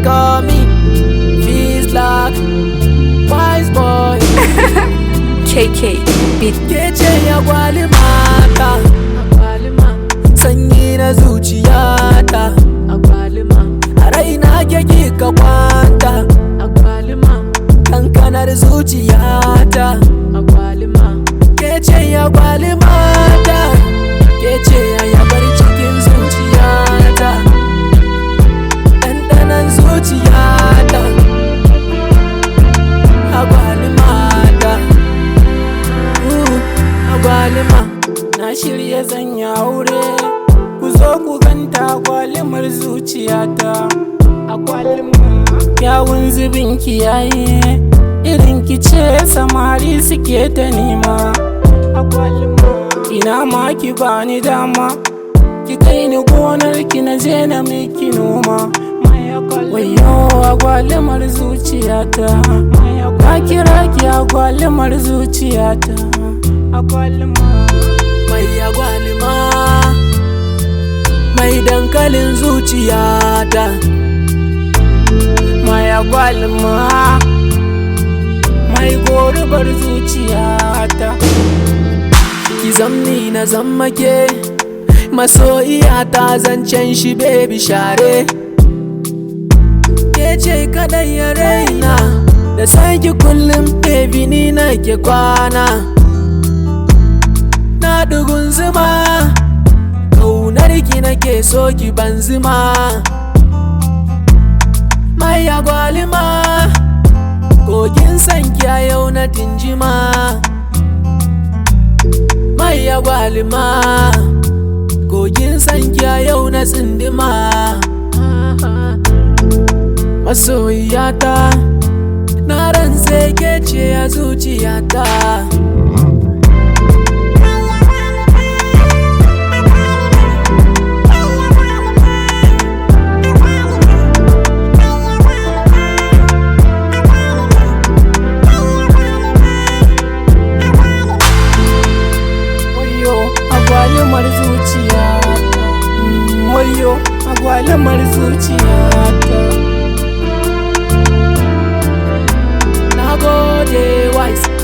call me feels like wise boy. KK beat. Kece agwalima ta, sanyi na zuciyata, a raina keke ka kwanta, kankanar zuciyata. Kece agwalima ta, kece ayabar cikin zuciyata, ɗanɗanon zuciyata. Agwalima ta, agwalima na shirya zan yi aure, ku zo ku ganta agwalimar zuciyata. Agwalima yawun zubin kiyaye, irin ki ce samari suke ta nema. Agwalima ina ma ki bani dama, ki kai ni gonar ki na je na miki noma. Wayo agwalimar zuciyata, na kira ki agwalimar zuciyata. Mai agwalima, mai dankalin zuciyata. Mai agwalima, mai gorubar zuciyata. Ki zamni na zammake, masoyiyata zancen shi baby share. Kece kadai ya raina, da sanki kullum baby ni nake kwana. Na dugun zuma, kaunar ki nake so ki ban zuma. Mai agwalima, kogin sanki a yau na tinjima. Mai agwalima, kogin sanki a yau na tsindima. Masoyiyata, na rantse kece a zuciyata. Agwalimar zuciyata, wayo agwalimar zuciyata. Nagode wise.